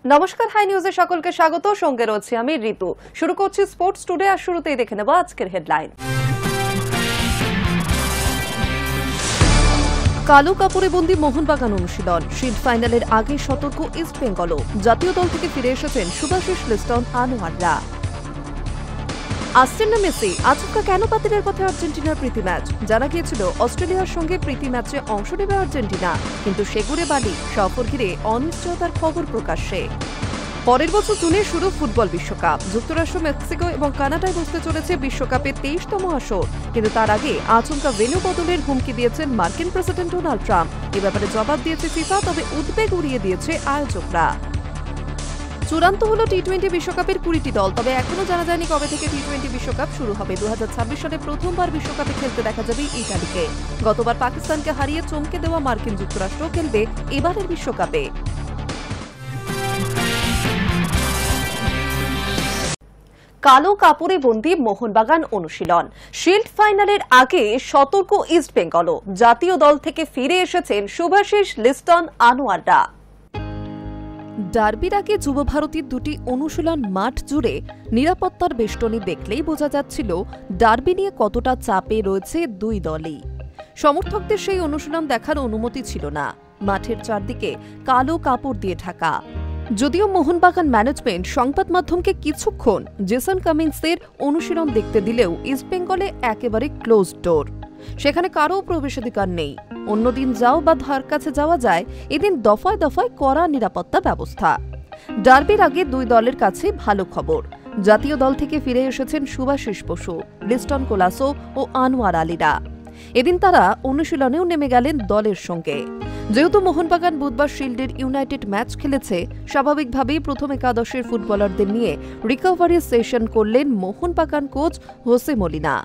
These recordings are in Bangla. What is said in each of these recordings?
নমস্কার, হাই নিউজে সকলকে স্বাগত। সঙ্গে রয়েছে আমি ঋতু। শুরু করছি স্পোর্টস টুডে, আর শুরুতেই দেখে নেব আজকের হেডলাইন। কালো কাপড়ে বন্দী মোহনবাগান অনুশীলন, শিল্ড ফাইনালের আগে সতর্ক ইস্ট বেঙ্গলও। জাতীয় দল থেকে ফিরে এসেছেন শুভাশিস লিস্টন, আনোয়াররা। আসছেন না মেসি, আচমকা কেন বাতিলের পথে আর্জেন্টিনার প্রীতি ম্যাচ? জানা গিয়েছিল অস্ট্রেলিয়ার সঙ্গে প্রীতি ম্যাচে অংশ নেবে আর্জেন্টিনা, কিন্তু সেগুড়ে বালি সফর ঘিরে অনিশ্চয়তার খবর প্রকাশ্যে। পরের বছর জুনে শুরু ফুটবল বিশ্বকাপ। যুক্তরাষ্ট্র, মেক্সিকো এবং কানাডায় বসতে চলেছে বিশ্বকাপের 23তম আসর, কিন্তু তার আগে আচমকা ভেন্যু বদলের হুমকি দিয়েছেন মার্কিন প্রেসিডেন্ট ডোনাল্ড ট্রাম্প। এ ব্যাপারে জবাব দিয়েছে ফিফা, তবে উদ্বেগ উড়িয়ে দিয়েছে আয়োজকরা। চূড়ান্ত হলো টি-20 বিশ্বকাপের 20টি দল, তবে এখনো জানা যায়নি কবে থেকে টি-20 বিশ্বকাপ শুরু হবে। 2026 সালে প্রথমবার বিশ্বকাপে খেলতে দেখা যাবে ইতালিকে। গতবার পাকিস্তানকে হারিয়ে চমকে দেওয়া মার্কিন যুক্তরাষ্ট্র খেলবে এবারের বিশ্বকাপে। কালো কাপড়ে বন্দী মোহনবাগান অনুশীলন, শিল্ড ফাইনালের আগে সতর্ক ইস্ট বেঙ্গলও। জাতীয় দল থেকে ফিরে এসেছেন শুভাশিস লিস্টন, আনোয়াররা। ডার্বির আগে যুব ভারতীর দুটি অনুশীলন মাঠ জুড়ে নিরাপত্তার বেষ্টনী দেখলেই বোঝা যাচ্ছিল ডার্বি নিয়ে কতটা চাপে রয়েছে দুই দলই। সমর্থকদের সেই অনুশীলন দেখার অনুমতি ছিল না, মাঠের চারদিকে কালো কাপড় দিয়ে ঢাকা। যদিও মোহনবাগান ম্যানেজমেন্ট সংবাদ মাধ্যমকে কিছুক্ষণ জেসন কামিন্সের অনুশীলন দেখতে দিলেও ইস্টবেঙ্গলে একেবারে ক্লোজড ডোর, সেখানে কারও প্রবেশাধিকার নেই। অন্যদিন যাও বা ধার কাছে যাওয়া যায়, এদিন দফায় দফায় কড়া নিরাপত্তা ব্যবস্থা। ডার্বির আগে দুই দলের কাছে ভালো খবর, জাতীয় দল থেকে ফিরে এসেছেন শুভাশিস বসু, লিস্টন কোলাসো ও আনোয়ার আলীরা। এদিন তারা অনুশীলনেও নেমে গেলেন দলের সঙ্গে। যেহেতু মোহনবাগান বুধবার শিল্ডের ইউনাইটেড ম্যাচ খেলেছে, স্বাভাবিকভাবেই প্রথম একাদশের ফুটবলারদের নিয়ে রিকভারি সেশন করলেন Mohun Bagan coach Jose Molina.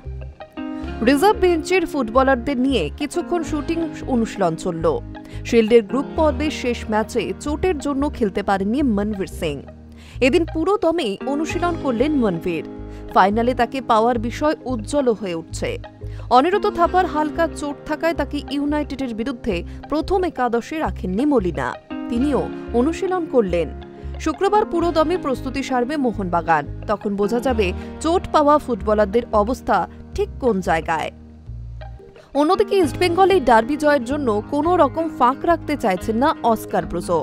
Reserve বেঞ্চের ফুটবলারদের নিয়ে কিছুক্ষণ শুটিং অনুশীলন চলল। শিল্ডের গ্রুপ পর্বের শেষ ম্যাচে চোটের জন্য খেলতে পারেননি মনভীর সিং। এদিন পুরো দমেই অনুশীলন করলেন মনভীর। ফাইনালে তাকে পাওয়ার বিষয় উজ্জ্বল হয়ে উঠছে। অনিরুদ্ধ থাপার হালকা চোট থাকায় তাকে ইউনাইটেডের বিরুদ্ধে প্রথম একাদশে রাখেননি মলিনা, তিনিও অনুশীলন করলেন। শুক্রবার পুরো দমে প্রস্তুতি সারবে মোহনবাগান, তখন বোঝা যাবে চোট পাওয়া ফুটবলারদের অবস্থা ঠিক কোন জায়গায়। অন্যদিকে ইস্টবেঙ্গল এই ডার্বি জয়ের জন্য কোনো রকম ফাঁক রাখতে চাইছেন না অস্কার ব্রুজো।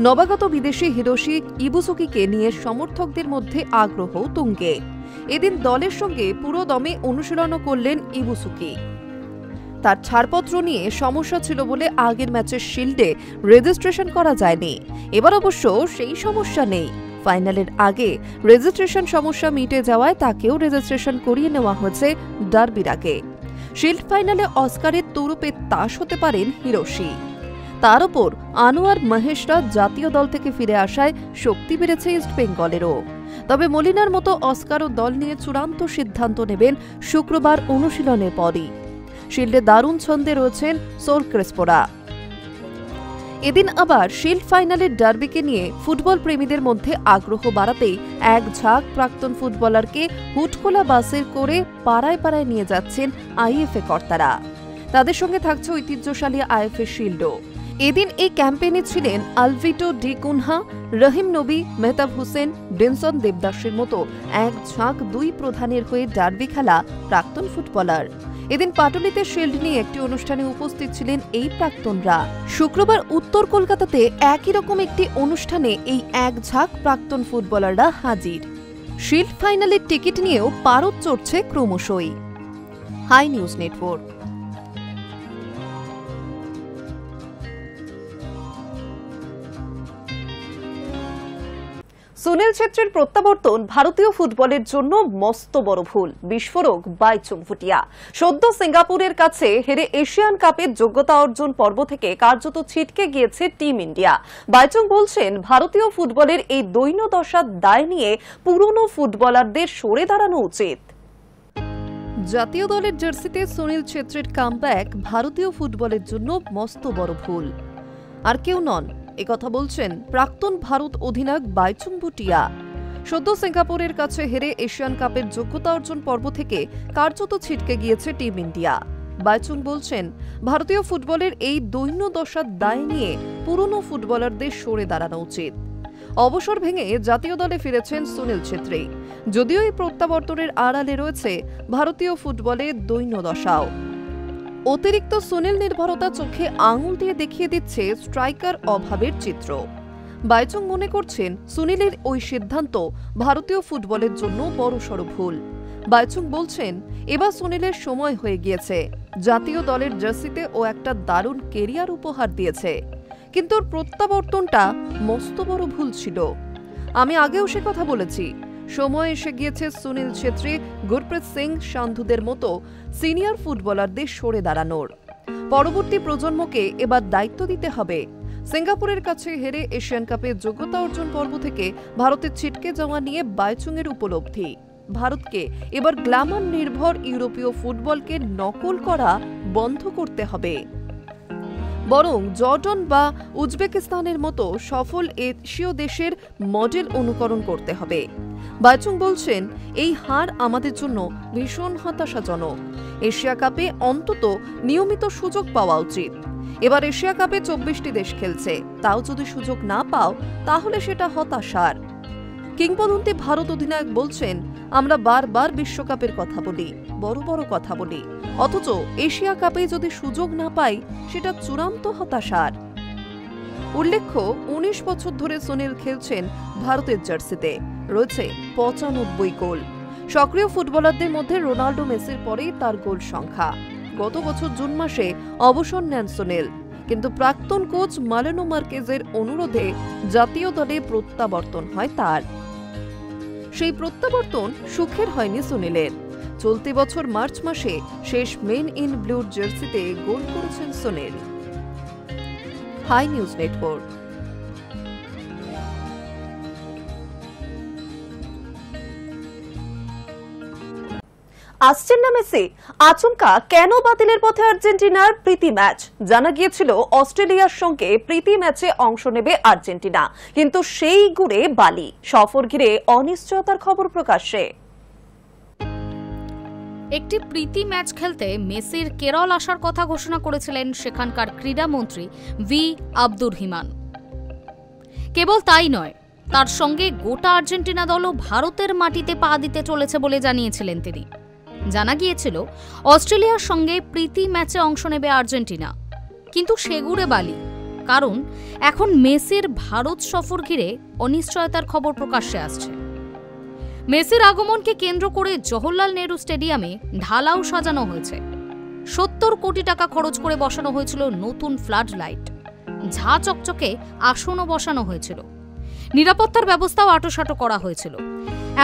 নবাগত বিদেশি হিরোশি ইবুসুকিকে নিয়ে সমর্থকদের মধ্যে আগ্রহ তুঙ্গে। এদিন দলের সঙ্গে পুরো দমে অনুশীলনও করলেন ইবুসুকি। তার ছাড়পত্র নিয়ে সমস্যা ছিল বলে আগের ম্যাচের শিল্ডে রেজিস্ট্রেশন করা যায়নি। এবার অবশ্য সেই সমস্যা নেই। ফাইনালের আগে রেজিস্ট্রেশন সমস্যা মিটে যাওয়ায় তাকেও রেজিস্ট্রেশন করিয়ে নেওয়া হয়েছে ডার্বির আগে। শিল্ড ফাইনালে অস্কারের তরুপে তাস হতে পারেন হিরোশি। তার ওপর আনোয়ার মহেশরা জাতীয় দল থেকে ফিরে আসায় শক্তি বেড়েছে ইস্টবেঙ্গলেরও। তবে মলিনার মতো অস্কারও দল নিয়ে চূড়ান্ত সিদ্ধান্ত নেবেন শুক্রবার অনুশীলনের পরই। শিল্ডে দারুণ ছন্দে রয়েছেন সোল ক্রেসপোরা। এদিন আবার শিল্ড ফাইনালের ডার্বিকে নিয়ে ফুটবল প্রেমীদের মধ্যে আগ্রহ বাড়াতেই এক ঝাঁক প্রাক্তন ফুটবলারকে হুটখোলা বাসে করে পাড়ায় পাড়ায় নিয়ে যাচ্ছেন আইএফএ কর্তারা। তাদের সঙ্গে থাকছে ঐতিহ্যশালী আইএফএ শিল্ডও। এদিন এই ক্যাম্পেইনে ছিলেন আলভিটো ডি কুনহা, রহিম নবী, মেহতাব হোসেন, ডেনসন দেবদাসের মতো এক ঝাঁক দুই প্রধানের হয়ে ডার্বি খেলা প্রাক্তন ফুটবলার। এদিন পাটুলিতে শিল্ড নিয়ে একটি অনুষ্ঠানে উপস্থিত ছিলেন এই প্রাক্তনরা। শুক্রবার উত্তর কলকাতাতে একই রকম একটি অনুষ্ঠানে এই এক ঝাঁক প্রাক্তন ফুটবলাররা হাজির। শিল্ড ফাইনালের টিকিট নিয়েও পারদ চড়ছে ক্রমশই। Hi news Network. সুনীল ছেত্রীর প্রত্যাবর্তন ভারতীয় ফুটবলের জন্য মস্ত বড় ভুল, বিস্ফোরক বাইচুং ভুটিয়া। সদ্য সিঙ্গাপুরের কাছে হেরে এশিয়ান কাপের যোগ্যতা অর্জন পর্ব থেকে কার্যত ছিটকে গিয়েছে টিম ইন্ডিয়া। বাইচুং বলছেন, ভারতীয় ফুটবলের এই দৈন্যদশার দায় নিয়ে পুরনো ফুটবলারদের সরে দাঁড়ানো উচিত। জাতীয় দলের জার্সিতে সুনীল ছেত্রীর কামব্যাক ভারতীয় ফুটবলের জন্য মস্ত বড় ভুল। আর কেউ নন, একথা বলছেন প্রাক্তন ভারত অধিনায়ক বাইচুং ভুটিয়া। সদ্য সিঙ্গাপুরের কাছে হেরে এশিয়ান কাপের যোগ্যতা অর্জন পর্ব থেকে কার্যত ছিটকে গিয়েছে টিম ইন্ডিয়া। বাইচুং বলছেন, ভারতীয় ফুটবলের এই দৈন্য দশার দায় নিয়ে পুরনো ফুটবলারদের সরে দাঁড়ানো উচিত। অবসর ভেঙে জাতীয় দলে ফিরেছেন সুনীল ছেত্রী। যদিও এই প্রত্যাবর্তনের আড়ালে রয়েছে ভারতীয় ফুটবলের দৈন্য দশাও। অতিরিক্ত সুনীল নির্ভরতা চোখে আঙুল দিয়ে দেখিয়ে দিচ্ছে স্ট্রাইকার অভাবের চিত্র। বাইচুং মনে করছেন, সুনীলের ওই সিদ্ধান্ত ভারতীয় ফুটবলের জন্য বড়সড় ভুল। বাইচুং বলছেন, এবার সুনীলের সময় হয়ে গিয়েছে। জাতীয় দলের জার্সিতে ও একটা দারুণ কেরিয়ার উপহার দিয়েছে, কিন্তু ওর প্রত্যাবর্তনটা মস্ত বড় ভুল ছিল। আমি আগেও সে কথা বলেছি, সময় এসে গিয়েছে সুনীল ছেত্রী, গুরপ্রীত সিং সান্ধুদের মতো সিনিয়র ফুটবলারদের সরে দাঁড়ানোর। পরবর্তী প্রজন্মকে এবার দায়িত্ব দিতে হবে। সিঙ্গাপুরের কাছে হেরে এশিয়ান কাপে যোগ্যতা অর্জন পর্ব থেকে ভারতের ছিটকে যাওয়া নিয়ে বাইচুংয়ের উপলব্ধি। ভারতকে এবার গ্ল্যামার নির্ভর ইউরোপীয় ফুটবলকে নকল করা বন্ধ করতে হবে, বরং জর্ডন বা উজবেকিস্তানের মতো সফল এশীয় দেশের মডেল অনুকরণ করতে হবে। বাইচুং বলছেন, এই হার আমাদের জন্য ভীষণ হতাশাজনক। এশিয়া কাপে অন্তত নিয়মিত সুযোগ পাওয়া উচিত। এবার এশিয়া কাপে 24টি দেশ খেলছে, তাও যদি সুযোগ না পাও তাহলে সেটা হতাশার। কিংবদন্তি ভারত অধিনায়ক বলছেন, আমরা বারবার বিশ্বকাপের কথা বলি, বড় বড় কথা বলি, অথচ এশিয়া কাপে যদি সুযোগ না পাই সেটা চূড়ান্ত হতাশার। উল্লেখ্য, 19 বছর ধরে সুনীল খেলছেন ভারতের জার্সিতে, রয়েছে 95 গোল। সক্রিয় ফুটবলারদের মধ্যে রোনাল্ডো, মেসির পরেই তার গোল সংখ্যা। গত বছর জুন মাসে অবসর নেন সুনীল, কিন্তু প্রাক্তন কোচ মালেনো মার্কেজের অনুরোধে জাতীয় দলে প্রত্যাবর্তন হয় তার। সেই প্রত্যাবর্তন সুখের হয়নি সুনীলের। চলতি বছর মার্চ মাসে শেষ মেন ইন ব্লুর জার্সিতে গোল করেছেন সুনীল। High news network. আসছেন না মেসি, আচমকা কেন বাতিলের পথে আর্জেন্টিনার প্রীতি ম্যাচ? জানা গিয়েছিল অস্ট্রেলিয়ার সঙ্গে প্রীতি ম্যাচে অংশ নেবে আর্জেন্টিনা, কিন্তু সেই গুড়ে বালি। সফর ঘিরে অনিশ্চয়তার খবর প্রকাশ্যে। একটি প্রীতি ম্যাচ খেলতে মেসির কেরল আসার কথা ঘোষণা করেছিলেন সেখানকার ক্রীড়ামন্ত্রী ভি আব্দুর রহিমান। কেবল তাই নয়, তার সঙ্গে গোটা আর্জেন্টিনা দলও ভারতের মাটিতে পা দিতে চলেছে বলে জানিয়েছিলেন তিনি। জানা গিয়েছিল অস্ট্রেলিয়ার সঙ্গে প্রীতি ম্যাচে অংশ নেবে আর্জেন্টিনা, কিন্তু সেগুড়ে বালি। কারণ এখন মেসির ভারত সফর ঘিরে অনিশ্চয়তার খবর প্রকাশ্যে আসছে। মেসির আগমনকে কেন্দ্র করে জওহরলাল নেহরু স্টেডিয়ামে ঢালাও সাজানো হয়েছে। 70 কোটি টাকা খরচ করে বসানো হয়েছিল নতুন ফ্লাড লাইট, ঝা চকচকে আসনও বসানো হয়েছিল, নিরাপত্তার ব্যবস্থাও আঁটোসাঁটো করা হয়েছিল।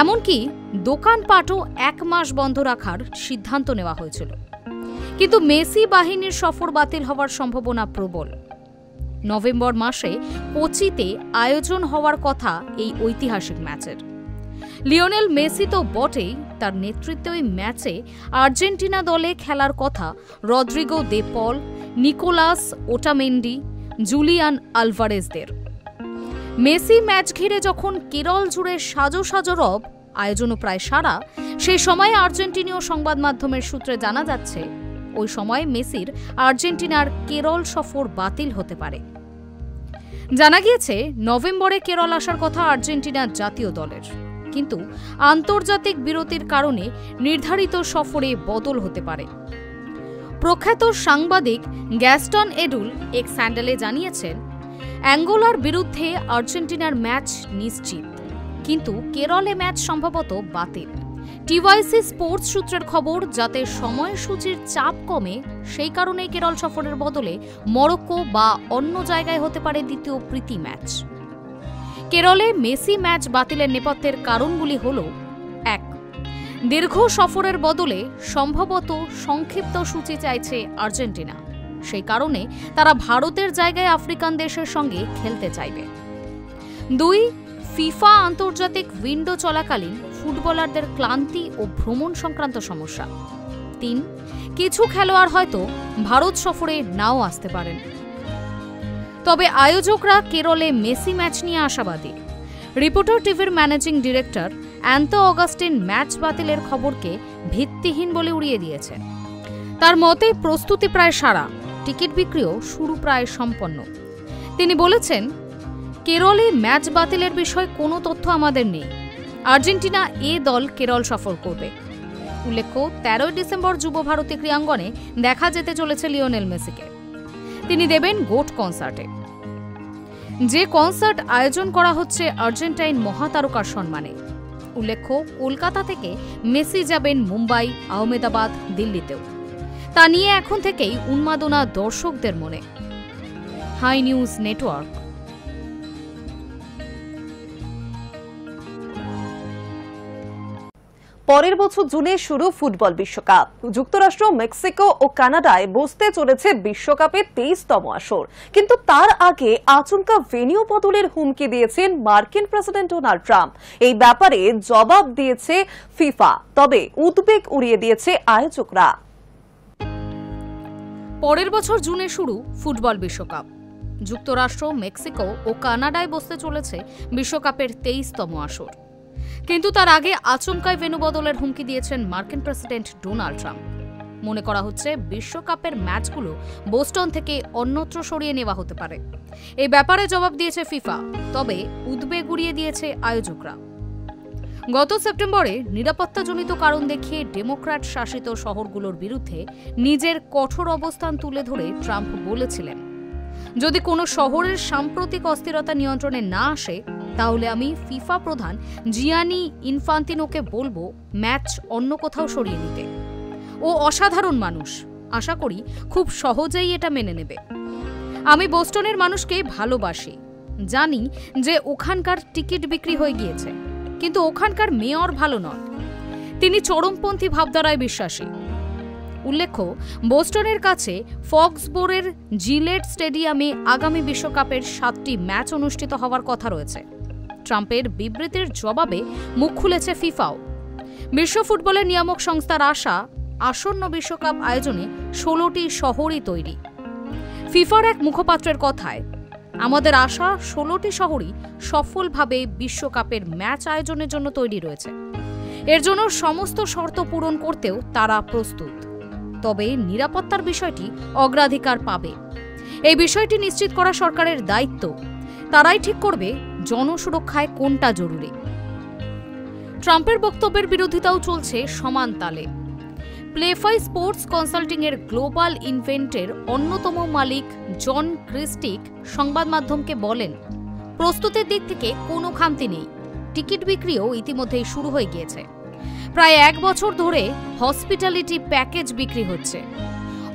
এমনকি দোকানপাটও 1 মাস বন্ধ রাখার সিদ্ধান্ত নেওয়া হয়েছিল। কিন্তু মেসি বাহিনীর সফর বাতিল হওয়ার সম্ভাবনা প্রবল। নভেম্বর মাসে কোচিতে আয়োজন হওয়ার কথা এই ঐতিহাসিক ম্যাচের। লিওনেল মেসি তো বটেই, তার নেতৃত্বে ওই ম্যাচে আর্জেন্টিনা দলে খেলার কথা Rodrigo de Paul, Nicolas Otamendi, Julian আলভারেজদের। মেসি ম্যাচ ঘিরে যখন কেরল জুড়ে সাজো সাজো রব, আয়োজনও প্রায় সারা, সেই সময়ে আর্জেন্টিনীয় সংবাদ মাধ্যমের সূত্রে জানা যাচ্ছে ওই সময় মেসির আর্জেন্টিনার কেরল সফর বাতিল হতে পারে। জানা গিয়েছে নভেম্বরে কেরল আসার কথা আর্জেন্টিনার জাতীয় দলের, কিন্তু আন্তর্জাতিক বিরতির কারণে নির্ধারিত সফরে বদল হতে পারে। প্রখ্যাত সাংবাদিক গ্যাস্টন এডুল এক স্যান্ডেলে জানিয়েছেন, অ্যাঙ্গোলার বিরুদ্ধে আর্জেন্টিনার ম্যাচ নিশ্চিত, কিন্তু কেরলে ম্যাচ সম্ভবত বাতিল। টিওয়াইসি স্পোর্টস সূত্রের খবর, যাতে সময়সূচির চাপ কমে সেই কারণে কেরল সফরের বদলে মরক্কো বা অন্য জায়গায় হতে পারে দ্বিতীয় প্রীতি ম্যাচ। কেরলে মেসি ম্যাচ বাতিলের নেপথ্যের কারণগুলি হল: 1. দীর্ঘ সফরের বদলে সম্ভবত সংক্ষিপ্ত সূচি চাইছে আর্জেন্টিনা, সেই কারণে তারা ভারতের জায়গায় আফ্রিকান দেশের সঙ্গে খেলতে চাইবে। 2. ফিফা আন্তর্জাতিক উইন্ডো চলাকালীন ফুটবলারদের ক্লান্তি ও ভ্রমণ সংক্রান্ত সমস্যা। 3. কিছু খেলোয়াড় হয়তো ভারত সফরে নাও আসতে পারেন। তবে আয়োজকরা কেরলে মেসি ম্যাচ নিয়ে আশাবাদী। রিপোর্টার টিভির ম্যানেজিং ডিরেক্টর অ্যান্তো অগাস্টিন ম্যাচ বাতিলের খবরকে ভিত্তিহীন বলে উড়িয়ে দিয়েছেন। তার মতে প্রস্তুতি প্রায় সারা, টিকিট বিক্রিও শুরু প্রায় সম্পন্ন। তিনি বলেছেন, কেরলে ম্যাচ বাতিলের বিষয়ে কোনো তথ্য আমাদের নেই। আর্জেন্টিনা এ দল কেরল সফর করবে। উল্লেখ্য, 13 ডিসেম্বর যুব ভারতী ক্রীড়াঙ্গনে দেখা যেতে চলেছে লিওনেল মেসিকে। তিনি দেবেন গোট কনসার্টে। যে কনসার্ট আয়োজন করা হচ্ছে আর্জেন্টাইন মহাতারকার সম্মানে। উল্লেখ্য, কলকাতা থেকে মেসি যাবেন মুম্বাই, আহমেদাবাদ, দিল্লিতেও। তা নিয়ে এখন থেকেই উন্মাদনা দর্শকদের মনে। Hi news network. পরের বছর জুনে শুরু ফুটবল বিশ্বকাপ। যুক্তরাষ্ট্র, মেক্সিকো ও কানাডায় বসতে চলেছে বিশ্বকাপের 23তম আসর। কিন্তু তার আগে আচমকা ভেন্যু বদলের হুমকি দিয়েছেন মার্কিন প্রেসিডেন্ট ডোনাল্ড ট্রাম্প। এই ব্যাপারে জবাব দিয়েছে ফিফা, তবে উদ্বেগ উড়িয়ে দিয়েছে আয়োজকরা। পরের বছর জুনে শুরু ফুটবল বিশ্বকাপ। যুক্তরাষ্ট্র, মেক্সিকো ও কানাডায় বসতে চলেছে বিশ্বকাপের 23তম আসর। কিন্তু তার আগে আচমকায় ভেন্যু বদলের হুমকি দিয়েছেন মার্কিন প্রেসিডেন্ট ডোনাল্ড ট্রাম্প। মনে করা হচ্ছে বিশ্বকাপের ম্যাচগুলো বোস্টন থেকে অন্যত্র সরিয়ে নেওয়া হতে পারে। এই ব্যাপারে জবাব দিয়েছে ফিফা, তবে উদ্বেগ উড়িয়ে দিয়েছে আয়োজকরা। গত সেপ্টেম্বরে নিরাপত্তাজনিত কারণ দেখিয়ে ডেমোক্র্যাট শাসিত শহরগুলোর বিরুদ্ধে নিজের কঠোর অবস্থান তুলে ধরে ট্রাম্প বলেছিলেন, যদি কোনো শহরের সাম্প্রতিক অস্থিরতা নিয়ন্ত্রণে না আসে তাহলে আমি ফিফা প্রধান জিয়ানি ইনফান্তিনোকে বলবো ম্যাচ অন্য কোথাও সরিয়ে নিতে। ও অসাধারণ মানুষ, আশা করি খুব সহজেই এটা মেনে নেবে। আমি বোস্টনের মানুষকে ভালোবাসি, জানি যে ওখানকার টিকিট বিক্রি হয়ে গিয়েছে, কিন্তু ওখানকার মেয়র ভালো নন। তিনি চরমপন্থী ভাবধারায় বিশ্বাসী। উল্লেখ্য, বোস্টনের কাছে ফক্সবোরের জিলেট স্টেডিয়ামে আগামী বিশ্বকাপের 7টি ম্যাচ অনুষ্ঠিত হওয়ার কথা রয়েছে। ট্রাম্পের বিবৃতির জবাবে মুখ খুলেছে ফিফাও। বিশ্ব ফুটবলের নিয়ামক সংস্থার আশা, আসন্ন বিশ্বকাপ আয়োজনে 16টি শহরই তৈরি। ফিফার এক মুখপাত্রের কথায়, আমাদের আশা 16টি শহরই সফলভাবে বিশ্বকাপের ম্যাচ আয়োজনের জন্য তৈরি রয়েছে। এর জন্য সমস্ত শর্ত পূরণ করতেও তারা প্রস্তুত। তবে নিরাপত্তার বিষয়টি অগ্রাধিকার পাবে। এই বিষয়টি নিশ্চিত করা সরকারের দায়িত্ব। তারাই ঠিক করবে জনসুরক্ষায় কোনটা জরুরি। ট্রাম্পের বক্তব্যের বিরোধিতাও চলছে সমান তালে। প্লেফাই স্পোর্টস কনসাল্টিং এর গ্লোবাল ইভেন্টের অন্যতম মালিক জন ক্রিস্টিক সংবাদ মাধ্যমকে বলেন, প্রস্তুতির দিক থেকে কোনো খামতি নেই। টিকিট বিক্রিও ইতিমধ্যেই শুরু হয়ে গিয়েছে। প্রায় 1 বছর ধরে হসপিটালিটি প্যাকেজ বিক্রি হচ্ছে।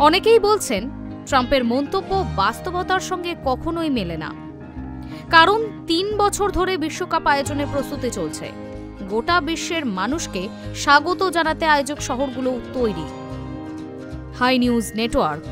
অনেকেই বলছেন, ট্রাম্পের মন্তব্য বাস্তবতার সঙ্গে কখনোই মেলে না। কারণ 3 বছর ধরে বিশ্বকাপ আয়োজনের প্রস্তুতি চলছে। গোটা বিশ্বের মানুষকে স্বাগত জানাতে আয়োজক শহরগুলো তৈরি। Hi news network.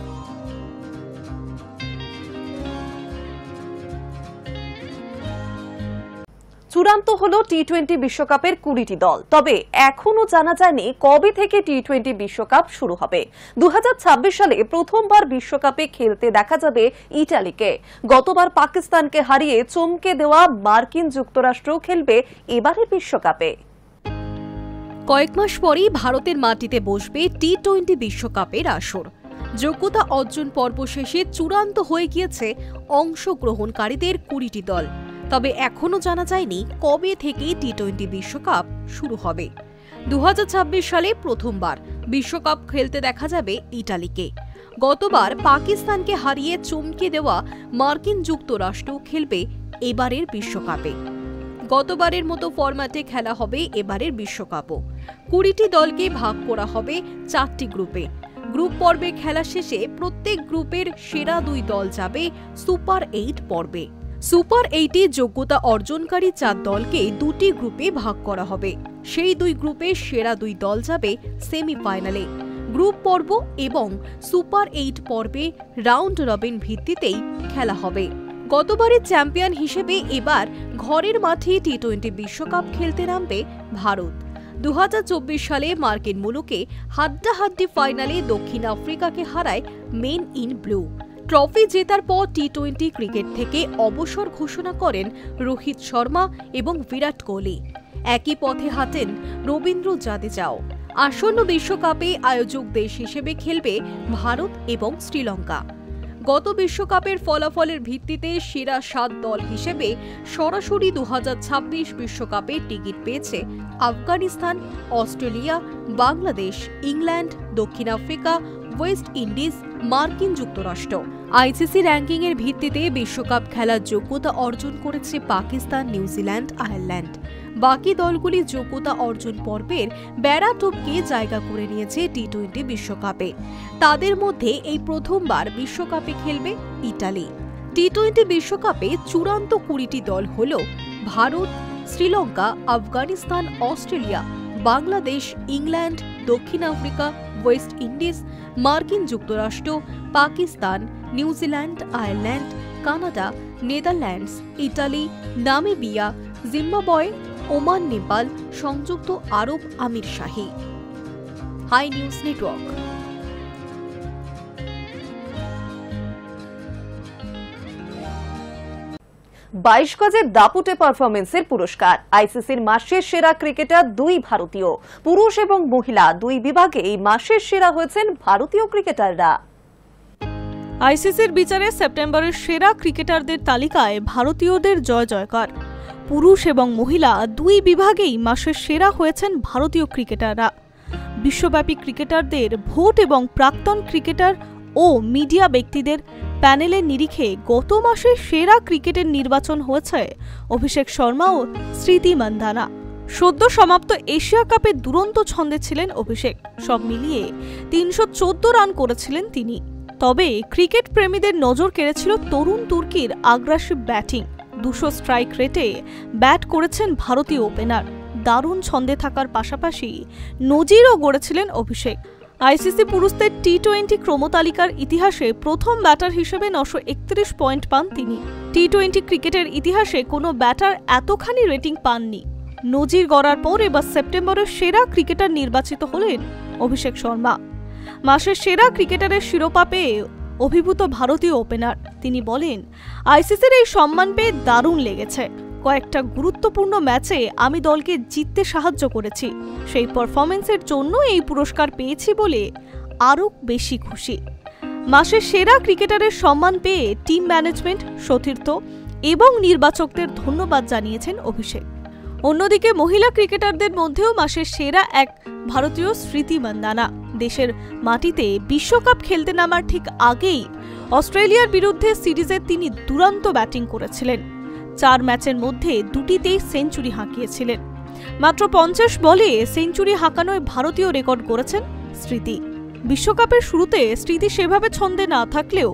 চূড়ান্ত হলো টি-20 বিশ্বকাপের 20টি দল। তবে এখনো জানা যায়নি কবে থেকে টি-20 বিশ্বকাপ শুরু হবে। 2026 সালে প্রথমবার বিশ্বকাপে খেলতে দেখা যাবে ইটালিকে। গতবার পাকিস্তানকে হারিয়ে চমকে দেওয়া মার্কিন যুক্তরাষ্ট্র খেলবে এবারের বিশ্বকাপে। কয়েক মাস পরেই ভারতের মাটিতে বসবে টি-20 বিশ্বকাপের আসর। যোগ্যতা অর্জন পর্ব শেষে চূড়ান্ত হয়ে গিয়েছে অংশগ্রহণকারীদের 20টি দল। তবে এখনো জানা যায়নি কবে থেকে টি-20 বিশ্বকাপ শুরু হবে। 2026 সালে প্রথমবার বিশ্বকাপ খেলতে দেখা যাবে ইটালিকে। গতবার পাকিস্তানকে হারিয়ে চমকে দেওয়া মার্কিন যুক্তরাষ্ট্র খেলবে এবারের বিশ্বকাপে। গতবারের মতো ফরম্যাটে খেলা হবে এবারের বিশ্বকাপও। 20টি দলকে ভাগ করা হবে 4টি গ্রুপে। গ্রুপ পর্বে খেলা শেষে প্রত্যেক গ্রুপের সেরা 2 দল যাবে সুপার 8 পর্বে। সুপার 8-এ যোগ্যতা অর্জনকারী 4 দলকে 2টি গ্রুপে ভাগ করা হবে। সেই 2 গ্রুপে সেরা 2 দল যাবে সেমিফাইনালে। গ্রুপ পর্ব এবং সুপার 8 পর্বে রাউন্ড রবিন ভিত্তিতেই খেলা হবে। গতবারের চ্যাম্পিয়ন হিসেবে এবার ঘরের মাঠে টি-20 বিশ্বকাপ খেলতে নামবে ভারত। 2024 সালে মার্কিন মুলুকে হাড্ডাহাড্ডি ফাইনালে দক্ষিণ আফ্রিকাকে হারায় মেন ইন ব্লু। ট্রফি জেতার পর টি-20 ক্রিকেট থেকে অবসর ঘোষণা করেন রোহিত শর্মা এবং বিরাট কোহলি। একই পথে হাঁটেন রবীন্দ্র জাদেজাও। আসন্ন বিশ্বকাপে আয়োজক দেশ হিসেবে খেলবে ভারত এবং শ্রীলঙ্কা। গত বিশ্বকাপের ফলাফলের ভিত্তিতে সেরা 7 দল হিসেবে সরাসরি 2026 বিশ্বকাপে টিকিট পেয়েছে আফগানিস্তান, অস্ট্রেলিয়া, বাংলাদেশ, ইংল্যান্ড, দক্ষিণ আফ্রিকা, ওয়েস্ট ইন্ডিজ, মার্কিন যুক্তরাষ্ট্র। আইসিসি র্যাঙ্কিংয়ের ভিত্তিতে বিশ্বকাপ খেলার যোগ্যতা অর্জন করেছে পাকিস্তান, নিউজিল্যান্ড, আয়ারল্যান্ড। বাকি দলগুলি যোগ্যতা অর্জন পর্বের বেড়া টপকে জায়গা করে নিয়েছে টি-20 বিশ্বকাপে। তাদের মধ্যে এই প্রথমবার বিশ্বকাপে খেলবে ইতালি। টি-20 বিশ্বকাপে চূড়ান্ত 20টি দল হল ভারত, শ্রীলঙ্কা, আফগানিস্তান, অস্ট্রেলিয়া, বাংলাদেশ, ইংল্যান্ড, দক্ষিণ আফ্রিকা, ওয়েস্ট ইন্ডিজ, মার্কিন যুক্তরাষ্ট্র, Pakistan, New Zealand, Ireland, Canada, Netherlands, Italy, Namibia, Zimbabwe, Oman, Nepal, সংযুক্ত আরব আমিরশাহী। Hi news Network. 22 গজে দাপুটে পারফরমেন্সের পুরস্কার। আইসিসির মাসের সেরা ক্রিকেটার 2 ভারতীয়। পুরুষ এবং মহিলা 2 বিভাগে এই মাসের সেরা হয়েছেন ভারতীয় ক্রিকেটাররা। আইসিসির বিচারে সেপ্টেম্বরের সেরা ক্রিকেটারদের তালিকায় ভারতীয়দের জয় জয়কার। পুরুষ এবং মহিলা 2 বিভাগেই মাসের সেরা হয়েছেন ভারতীয় ক্রিকেটাররা। বিশ্বব্যাপী ক্রিকেটারদের ভোট এবং প্রাক্তন ক্রিকেটার ও মিডিয়া ব্যক্তিদের প্যানেলের নিরিখে গত মাসে সেরা ক্রিকেটের নির্বাচন হয়েছে অভিষেক শর্মা ও স্মৃতি মান্ধানা। সদ্য সমাপ্ত এশিয়া কাপে দুরন্ত ছন্দে ছিলেন অভিষেক। সব মিলিয়ে 314 রান করেছিলেন তিনি। তবে ক্রিকেট প্রেমীদের নজর কেড়েছিল তরুণ তুর্কির আগ্রাসী ব্যাটিং। 200 স্ট্রাইক রেটে ব্যাট করেছেন ভারতীয় ওপেনার। দারুণ ছন্দে থাকার পাশাপাশি নজিরও গড়েছিলেন অভিষেক। আইসিসি পুরুষদের টি-20 ক্রমতালিকার ইতিহাসে প্রথম ব্যাটার হিসেবে 931 পয়েন্ট পান তিনি। টি-20 ক্রিকেটের ইতিহাসে কোনো ব্যাটার এতখানি রেটিং পাননি। নজির গড়ার পর এবার সেপ্টেম্বরের সেরা ক্রিকেটার নির্বাচিত হলেন অভিষেক শর্মা। মাসের সেরা ক্রিকেটারের শিরোপা পেয়ে অভিভূত ভারতীয় ওপেনার। তিনি বলেন, আইসিসির এই সম্মান পেয়ে দারুণ লেগেছে। কয়েকটা গুরুত্বপূর্ণ ম্যাচে আমি দলকে জিততে সাহায্য করেছি। সেই পারফরমেন্সের জন্য এই পুরস্কার পেয়েছি বলে আরও বেশি খুশি। মাসের সেরা ক্রিকেটারের সম্মান পেয়ে টিম ম্যানেজমেন্ট, সতীর্থ এবং নির্বাচকদের ধন্যবাদ জানিয়েছেন অভিষেক। অন্যদিকে মহিলা ক্রিকেটারদের মধ্যেও মাসের সেরা এক ভারতীয় স্মৃতি মান্ধানা। দেশের মাটিতে বিশ্বকাপ খেলতে নামার ঠিক আগেই অস্ট্রেলিয়ার বিরুদ্ধে সিরিজে তিনি দুরন্ত ব্যাটিং করেছিলেন। 4 ম্যাচের মধ্যে 2টিতেই সেঞ্চুরি হাঁকিয়েছিলেন। মাত্র 50 বলে সেঞ্চুরি হাঁকানোয় ভারতীয় রেকর্ড করেছেন স্মৃতি। বিশ্বকাপের শুরুতে স্মৃতি সেভাবে ছন্দে না থাকলেও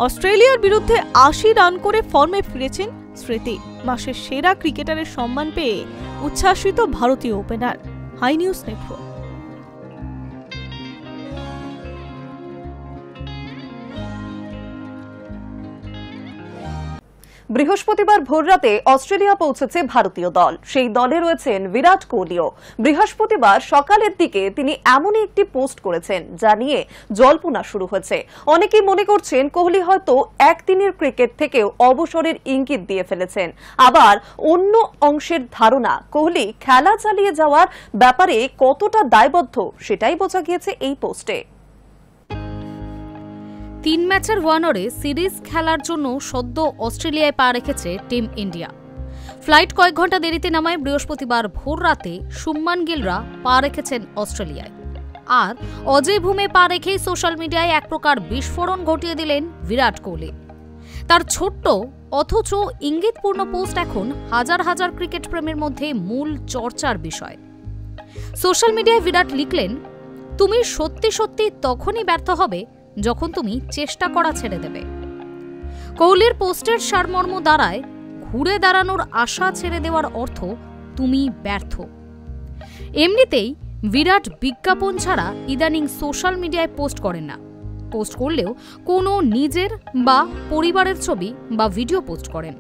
অস্ট্রেলিয়ার বিরুদ্ধে 80 রান করে ফর্মে ফিরেছেন স্মৃতি। মাসের সেরা ক্রিকেটারের সম্মান পেয়ে উচ্ছ্বাসিত ভারতীয় ওপেনার। High news network. বৃহস্পতিবার ভোররাতে অস্ট্রেলিয়া পৌঁছেছে ভারতীয় দল। সেই দলে রয়েছেন বিরাট কোহলিও। বৃহস্পতিবার সকালের দিকে তিনি এমনই একটি পোস্ট করেছেন যা নিয়ে জল্পনা শুরু হয়েছে। অনেকেই মনে করছেন কোহলি হয়তো একদিনের ক্রিকেট থেকেও অবসরের ইঙ্গিত দিয়ে ফেলেছেন। আবার অন্য অংশের ধারণা কোহলি খেলা চালিয়ে যাওয়ার ব্যাপারে কতটা দায়বদ্ধ সেটাই বোঝা গিয়েছে এই পোস্টে। 3 ম্যাচের ওয়ানরে সিরিজ খেলার জন্য সদ্য অস্ট্রেলিয়ায় পা রেখেছে টিম ইন্ডিয়া। ফ্লাইট কয়েক ঘন্টা দেরিতে নামায় বৃহস্পতিবার ভোর রাতে শুভমান গিলরা পা রেখেছেন অস্ট্রেলিয়ায়। আর অজয় ভূমে পা রেখেই সোশ্যাল মিডিয়ায় এক প্রকার বিস্ফোরণ ঘটিয়ে দিলেন বিরাট কোহলি। তার ছোট্ট অথচ ইঙ্গিতপূর্ণ পোস্ট এখন হাজার হাজার ক্রিকেট প্রেমীর মধ্যে মূল চর্চার বিষয়। সোশ্যাল মিডিয়ায় বিরাট লিখলেন, তুমি সত্যি সত্যি তখনই ব্যর্থ হবে যখন তুমি চেষ্টা করা ছেড়ে দেবে। কোহলির পোস্টের সারমর্ম দাঁড়ায়, ঘুরে দাঁড়ানোর আশা ছেড়ে দেওয়ার অর্থ তুমি ব্যর্থ। এমনিতেই বিরাট বিজ্ঞাপন ছাড়া ইদানিং সোশ্যাল মিডিয়ায় পোস্ট করেন না। পোস্ট করলেও কোনো নিজের বা পরিবারের ছবি বা ভিডিও পোস্ট করেন।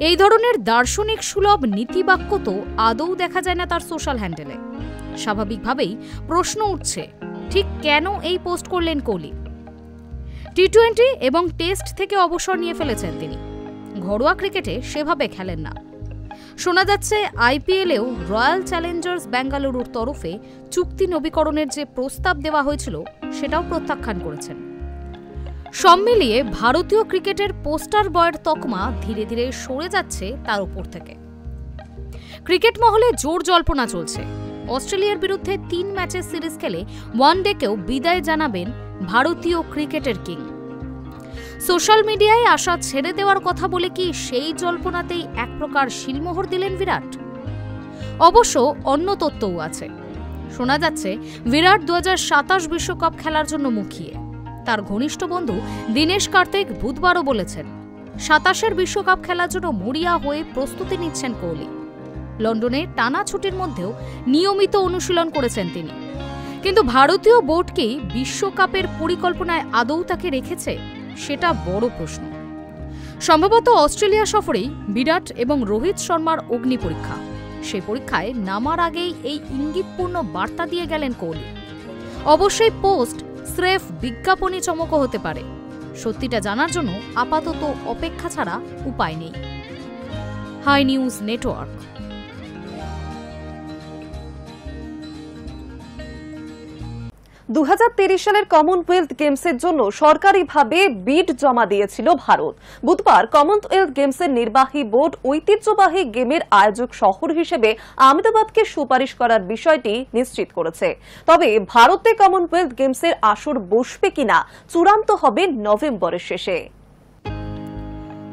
এই ধরনের দার্শনিক সুলভ নীতিবাক্য তো আদৌ দেখা যায় না তার সোশ্যাল হ্যান্ডেলে। স্বাভাবিকভাবেই প্রশ্ন উঠছে, ঠিক কেন এই পোস্ট করলেন কোহলি? টি-20 এবং টেস্ট থেকে অবসর নিয়ে ফেলেছেন তিনি। ঘরোয়া ক্রিকেটে সেভাবে খেলেন না। শোনা যাচ্ছে আইপিএলেও রয়্যাল চ্যালেঞ্জার্স বেঙ্গালুরুর তরফে চুক্তি নবীকরণের যে প্রস্তাব দেওয়া হয়েছিল সেটাও প্রত্যাখ্যান করেছেন। সব মিলিয়ে ভারতীয় ক্রিকেটের পোস্টার বয়ের তকমা ধীরে ধীরে সরে যাচ্ছে তার উপর থেকে। ক্রিকেট মহলে জোর জল্পনা চলছে, অস্ট্রেলিয়ার বিরুদ্ধে 3 ম্যাচের সিরিজ খেলে ওয়ানডেকেও বিদায় জানাবেন ভারতীয় ক্রিকেটের কিং। সোশ্যাল মিডিয়ায় আশা ছেড়ে দেওয়ার কথা বলে কি সেই জল্পনাতেই এক প্রকার শিলমোহর দিলেন বিরাট? অবশ্য অন্য তথ্যও আছে। শোনা যাচ্ছে বিরাট 2027 বিশ্বকাপ খেলার জন্য মুখিয়ে। তার ঘনিষ্ঠ বন্ধু দীনেশ কার্তিক বুধবারও বলেছেন 27-এর বিশ্বকাপ খেলার জন্য মরিয়া হয়ে প্রস্তুতি নিচ্ছেন কোহলি। লন্ডনে টানা ছুটির মধ্যেও নিয়মিত অনুশীলন করেছেন তিনি। কিন্তু ভারতীয় বোর্ড কি বিশ্বকাপের পরিকল্পনায় আদৌ তাকে রেখেছে, সেটা বড় প্রশ্ন। সম্ভবত অস্ট্রেলিয়া সফরেই বিরাট এবং রোহিত শর্মার অগ্নি পরীক্ষা। সেই পরীক্ষায় নামার আগেই এই ইঙ্গিতপূর্ণ বার্তা দিয়ে গেলেন কোহলি। অবশ্যই পোস্ট স্রেফ বিজ্ঞাপনী চমকও হতে পারে। সত্যিটা জানার জন্য আপাতত অপেক্ষা ছাড়া উপায় নেই। High news network. 2023 সালের কমনওয়েলথ গেমসের জন্য সরকারিভাবে বিড জমা দিয়েছিল ভারত। বুধবার কমনওয়েলথ গেমসের নির্বাহী বোর্ড ঐতিহ্যবাহী গেমের আয়োজক শহর হিসেবে আহমেদাবাদকে সুপারিশ করার বিষয়টি নিশ্চিত করেছে। তবে ভারতে কমনওয়েলথ গেমসের আসর বসবে কিনা চূড়ান্ত হবে নভেম্বরের শেষে।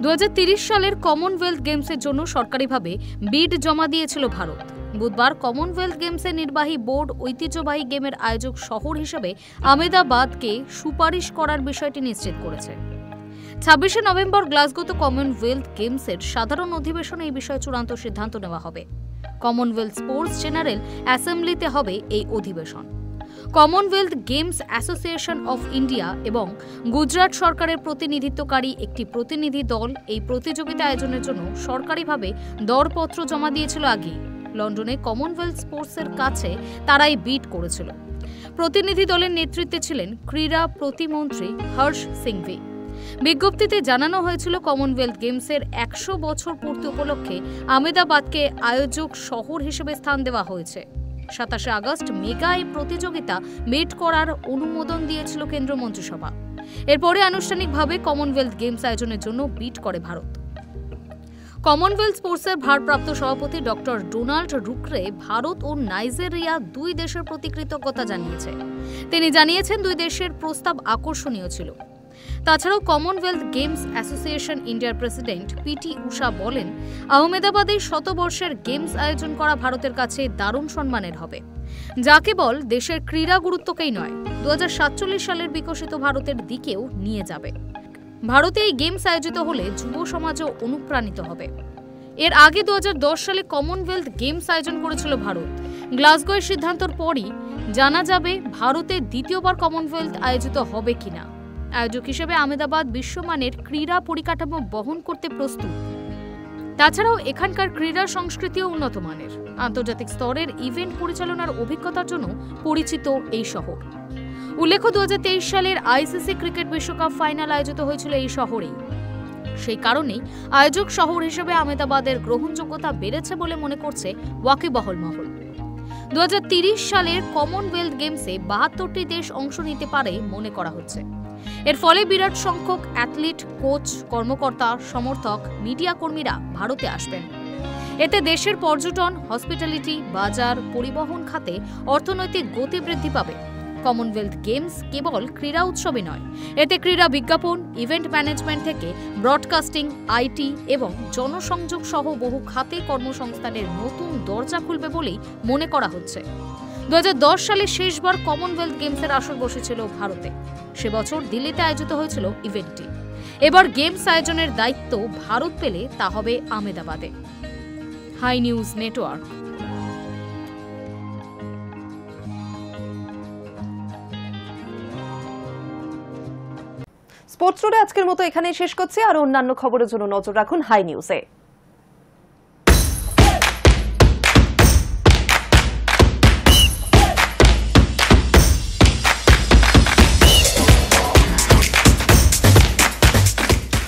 2030 সালের কমনওয়েলথ গেমসের জন্য সরকারিভাবে বিড জমা দিয়েছিল ভারত। বুধবার কমনওয়েলথ গেমসের নির্বাহী বোর্ড ঐতিহ্যবাহী গেমের আয়োজক শহর হিসেবে আহমেদাবাদকে সুপারিশ করার বিষয়টি নিশ্চিত করেছে। 26 নভেম্বর গ্লাসগোতে কমনওয়েলথ গেমসের সাধারণ অধিবেশনে এই বিষয়ে চূড়ান্ত সিদ্ধান্ত নেওয়া হবে। কমনওয়েলথ স্পোর্টস জেনারেল অ্যাসেম্বলিতে হবে এই অধিবেশন। Commonwealth games association of India এবং গুজরাট সরকারের প্রতিনিধিত্বকারী একটি প্রতিনিধি দল এই প্রতিযোগিতা আয়োজনের জন্য সরকারিভাবে দরপত্র জমা দিয়েছিল আগে। লন্ডনে কমনওয়েলথ স্পোর্টসের কাছে তারাই বিড করেছিল। প্রতিনিধি দলের নেতৃত্বে ছিলেন ক্রীড়া প্রতিমন্ত্রী হর্ষ সিংভি। বিজ্ঞপ্তিতে জানানো হয়েছিল কমনওয়েলথ গেমসের 100 বছর পূর্তি উপলক্ষে আহমেদাবাদকে আয়োজক শহর হিসেবে স্থান দেওয়া হয়েছে। 27 আগস্ট মেগা এই প্রতিযোগিতা মিট করার অনুমোদন দিয়েছিল কেন্দ্র মন্ত্রিসভা। এরপরে আনুষ্ঠানিকভাবে কমনওয়েলথ গেমস আয়োজনের জন্য বিড করে ভারত। কমনওয়েলথ স্পোর্টসের ভারপ্রাপ্ত সভাপতি ডক্টর ডোনাল্ড রুক্রে ভারত ও নাইজেরিয়া দুই দেশের প্রতি কৃতজ্ঞতা জানিয়েছে। তিনি জানিয়েছেন দুই দেশের প্রস্তাব আকর্ষণীয় ছিল। তাছাড়াও কমনওয়েলথ গেমস অ্যাসোসিয়েশন ইন্ডিয়ার প্রেসিডেন্ট পিটি উষা বলেন, আহমেদাবাদে শতবর্ষের গেমস আয়োজন করা ভারতের কাছে দারুণ সম্মানের হবে, যা কেবল দেশের ক্রীড়া গুরুত্বকেই নয় 2047 সালের বিকশিত ভারতের দিকেও নিয়ে যাবে। ভারতে এই গেমস আয়োজিত হলে যুব সমাজও অনুপ্রাণিত হবে। এর আগে 2010 সালে কমনওয়েলথ গেমস আয়োজন করেছিল ভারত। গ্লাসগোয়ের সিদ্ধান্তের পরই জানা যাবে ভারতে দ্বিতীয়বার কমনওয়েলথ আয়োজিত হবে কিনা। আয়োজক হিসেবে আহমেদাবাদ বিশ্বমানের ক্রীড়া পরিকাঠামো বহন করতে প্রস্তুত। তাছাড়াও এখানকার ক্রীড়া সংস্কৃতিও উন্নত মানের। আন্তর্জাতিক স্তরের ইভেন্ট পরিচালনার অভিজ্ঞতার জন্য পরিচিত এই শহর। উল্লেখ্য 2023 সালের আইসিসি ক্রিকেট বিশ্বকাপ ফাইনাল আয়োজিত হয়েছিল এই শহরেই। সেই কারণেই আয়োজক শহর হিসেবে আহমেদাবাদের গ্রহণযোগ্যতা বেড়েছে বলে মনে করছে ওয়াকিবহল মহল। 2030 সালের কমনওয়েলথ গেমসে 72টি দেশ অংশ নিতে পারে মনে করা হচ্ছে। এর ফলে বিরাট সংখ্যক অ্যাথলিট, কোচ, কর্মকর্তা, সমর্থক, মিডিয়া কর্মীরা ভারতে আসবেন। এতে দেশের পর্যটন, হসপিটালিটি, বাজার, পরিবহন খাতে অর্থনৈতিক গতি বৃদ্ধি পাবে। কমনওয়েলথ গেমস কেবল ক্রীড়া উৎসবই নয়, এতে ক্রীড়া বিজ্ঞাপন, ইভেন্ট ম্যানেজমেন্ট থেকে ব্রডকাস্টিং, আইটি এবং জনসংযোগ সহ বহু খাতে কর্মসংস্থানের নতুন দরজা খুলবে বলেই মনে করা হচ্ছে। 2010 সালে শেষবার কমনওয়েলথ গেমসের আসর বসেছিল ভারতে। সে বছর দিল্লিতে আয়োজিত হয়েছিল ইভেন্টটি। এবার গেমস আয়োজনের দায়িত্ব ভারত পেলে তা হবে আহমেদাবাদে। Hi news Network. স্পোর্টস রোডে আজকের মতো এখানেই শেষ করছি। আর অন্যান্য খবরের জন্য নজর রাখুন হাই নিউজে।